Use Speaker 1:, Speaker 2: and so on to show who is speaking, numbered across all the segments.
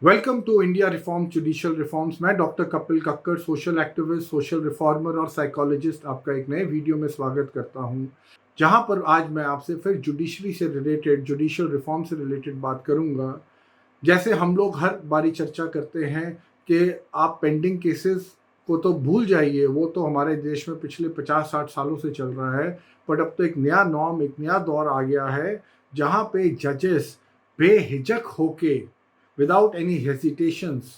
Speaker 1: Welcome to India reform judicial reforms. मैं doctor Kapil Kakkar, social activist, social reformer और psychologist, आपका एक नए वीडियो में स्वागत करता हूं, जहां पर आज मैं आपसे फिर जुडिशरी से रिलेटेड, जुडिशियल रिफॉर्म से रिलेटेड बात करूंगा। जैसे हम लोग हर बारी चर्चा करते हैं कि आप पेंडिंग केसेस को तो भूल जाइए, वो तो हमारे देश में पिछले 50-60 सालों से चल रहा है। बट अब तो एक नया नॉर्म, एक नया दौर आ गया है जहां पे जजेस बेहिचक होके, विदाउट एनी हेजिटेशंस,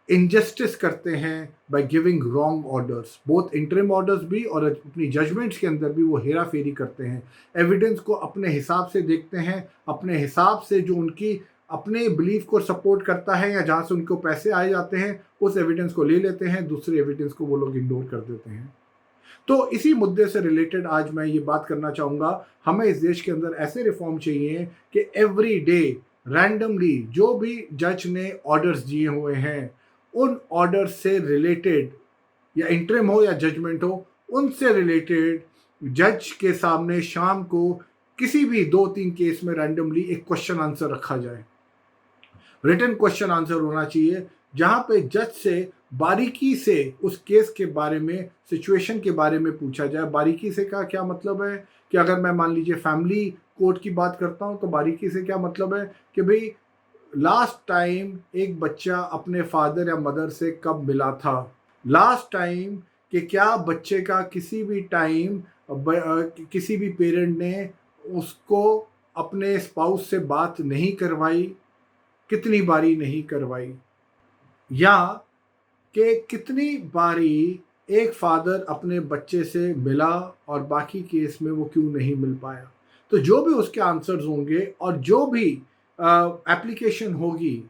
Speaker 1: इनजस्टिस करते हैं by giving wrong orders. Both interim orders भी और अपनी जजमेंट्स के अंदर भी वो हेरा फेरी करते हैं। एविडेंस को अपने हिसाब से देखते हैं, अपने हिसाब से जो उनकी अपने बिलीफ को सपोर्ट करता है या जहाँ से उनको पैसे आए जाते हैं उस एविडेंस को ले लेते हैं, दूसरे एविडेंस को वो लोग इग्नोर कर देते हैं। तो इसी मुद्दे से रिलेटेड आज मैं ये बात करना चाहूँगा, हमें इस देश के अंदर ऐसे रिफॉर्म चाहिए कि एवरी डे रैंडमली जो भी जज ने ऑर्डर्स दिए हुए हैं, उन ऑर्डर से रिलेटेड, या इंटरिम हो या जजमेंट हो, उनसे रिलेटेड जज के सामने शाम को किसी भी 2-3 केस में रैंडमली एक क्वेश्चन आंसर रखा जाए। रिटन क्वेश्चन आंसर होना चाहिए जहां पे जज से बारीकी से उस केस के बारे में, सिचुएशन के बारे में पूछा जाए। बारीकी से का क्या मतलब है कि अगर मैं मान लीजिए फैमिली कोर्ट की बात करता हूं तो बारीकी से क्या मतलब है कि भाई लास्ट टाइम एक बच्चा अपने फादर या मदर से कब मिला था, लास्ट टाइम कि क्या बच्चे का किसी भी टाइम किसी भी पेरेंट ने उसको अपने स्पाउस से बात नहीं करवाई, कितनी बारी नहीं करवाई, या कि कितनी बारी एक फादर अपने बच्चे से मिला और बाकी केस में वो क्यों नहीं मिल पाया। तो जो भी उसके आंसर्स होंगे और जो भी एप्लीकेशन होगी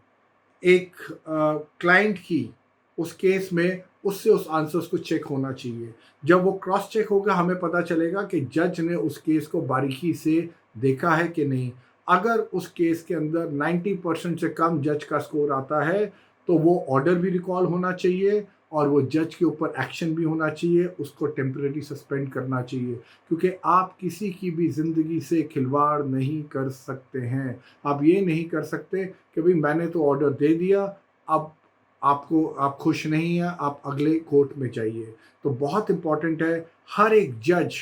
Speaker 1: एक क्लाइंट की उस केस में, उससे उस आंसर्स को चेक होना चाहिए। जब वो क्रॉस चेक होगा हमें पता चलेगा कि जज ने उस केस को बारीकी से देखा है कि नहीं। अगर उस केस के अंदर 90% से कम जज का स्कोर आता है तो वो ऑर्डर भी रिकॉल होना चाहिए और वो जज के ऊपर एक्शन भी होना चाहिए, उसको टेम्परेरी सस्पेंड करना चाहिए। क्योंकि आप किसी की भी ज़िंदगी से खिलवाड़ नहीं कर सकते हैं। आप ये नहीं कर सकते कि भाई मैंने तो ऑर्डर दे दिया, अब आप खुश नहीं हैं, आप अगले कोर्ट में जाइए। तो बहुत इंपॉर्टेंट है हर एक जज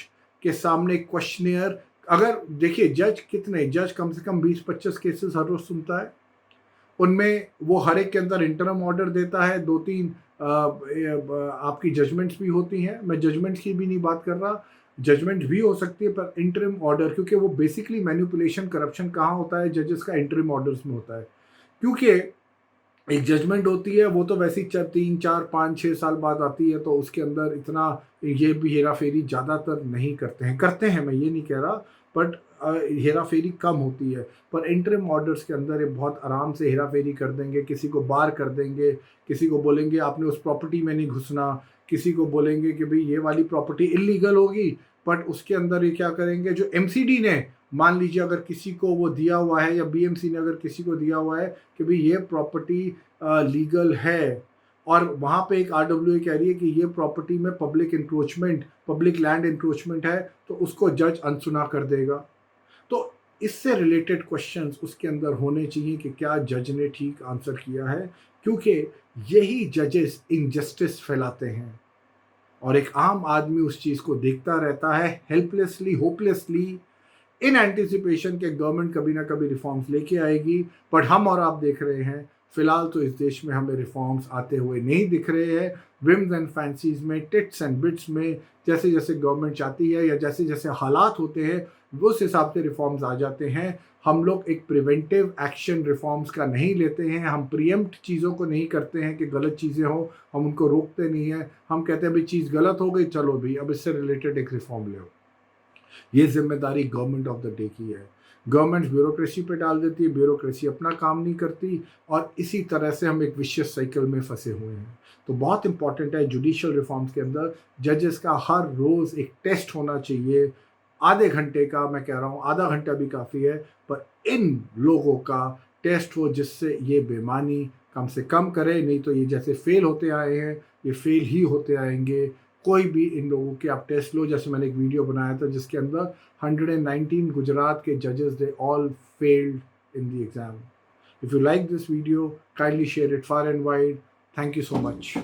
Speaker 1: के सामने क्वेश्चनियर। अगर देखिए जज कम से कम 20-25 केसेस हर रोज सुनता है, उनमें वो हर एक के अंदर इंटरम ऑर्डर देता है, 2-3 आपकी जजमेंट्स भी होती हैं। मैं जजमेंट्स की भी नहीं बात कर रहा, जजमेंट भी हो सकती है पर इंटरिम ऑर्डर, क्योंकि वो बेसिकली मैनिपुलेशन, करप्शन कहाँ होता है, जजेस का इंटरिम ऑर्डर्स में होता है। क्योंकि एक जजमेंट होती है वो तो वैसे ही 3, 4, 5, 6 साल बाद आती है, तो उसके अंदर इतना ये भी हेरा फेरी ज़्यादातर नहीं करते हैं। करते हैं, मैं ये नहीं कह रहा, बट हेरा फेरी कम होती है। पर इंटरिम ऑर्डर्स के अंदर ये बहुत आराम से हेरा फेरी कर देंगे, किसी को बार कर देंगे, किसी को बोलेंगे आपने उस प्रॉपर्टी में नहीं घुसना, किसी को बोलेंगे कि भाई ये वाली प्रॉपर्टी इलीगल होगी। बट उसके अंदर ये क्या करेंगे, जो एमसीडी ने मान लीजिए अगर किसी को वो दिया हुआ है, या बीएमसी ने अगर किसी को दिया हुआ है कि भाई ये प्रॉपर्टी लीगल है, और वहाँ पे एक आरडब्ल्यूए कह रही है कि ये प्रॉपर्टी में public encroachment, public land encroachment है, तो उसको जज अनसुना कर देगा। तो इससे रिलेटेड क्वेश्चंस उसके अंदर होने चाहिए कि क्या जज ने ठीक आंसर किया है, क्योंकि यही जजेस इनजस्टिस फैलाते हैं और एक आम आदमी उस चीज़ को देखता रहता है हेल्पलेसली, होपलेसली, इन एंटिसिपेशन के गवर्नमेंट कभी ना कभी रिफॉर्म्स लेके आएगी। बट हम और आप देख रहे हैं फिलहाल तो इस देश में हमें रिफॉर्म्स आते हुए नहीं दिख रहे हैं। विम्स एंड फैंसीज में, टिट्स एंड बिट्स में, जैसे जैसे गवर्नमेंट चाहती है या जैसे जैसे हालात होते हैं उस हिसाब से रिफॉर्म्स आ जाते हैं। हम लोग एक प्रिवेंटिव एक्शन रिफॉर्म्स का नहीं लेते हैं, हम प्रीएम्प्ट चीज़ों को नहीं करते हैं कि गलत चीज़ें हो, हम उनको रोकते नहीं हैं। हम कहते हैं भाई चीज़ गलत हो गई, चलो भाई अब इससे रिलेटेड एक रिफॉर्म ले। ये जिम्मेदारी गवर्नमेंट ऑफ द डे की है। गवर्नमेंट ब्यूरोक्रेसी पे डाल देती है, ब्यूरोक्रेसी अपना काम नहीं करती, और इसी तरह से हम एक विशियस साइकिल में फंसे हुए हैं। तो बहुत इंपॉर्टेंट है जुडिशियल रिफॉर्म्स के अंदर जजेस का हर रोज़ एक टेस्ट होना चाहिए, आधे घंटे का। मैं कह रहा हूँ आधा घंटा भी काफ़ी है, पर इन लोगों का टेस्ट हो जिससे ये बेईमानी कम से कम करे। नहीं तो ये जैसे फेल होते आए हैं ये फेल ही होते आएंगे। कोई भी इन लोगों के आप टेस्ट लो, जैसे मैंने एक वीडियो बनाया था जिसके अंदर 119 गुजरात के जजेस, they all failed in the exam. If you like this video, kindly share it far and wide. Thank you so much.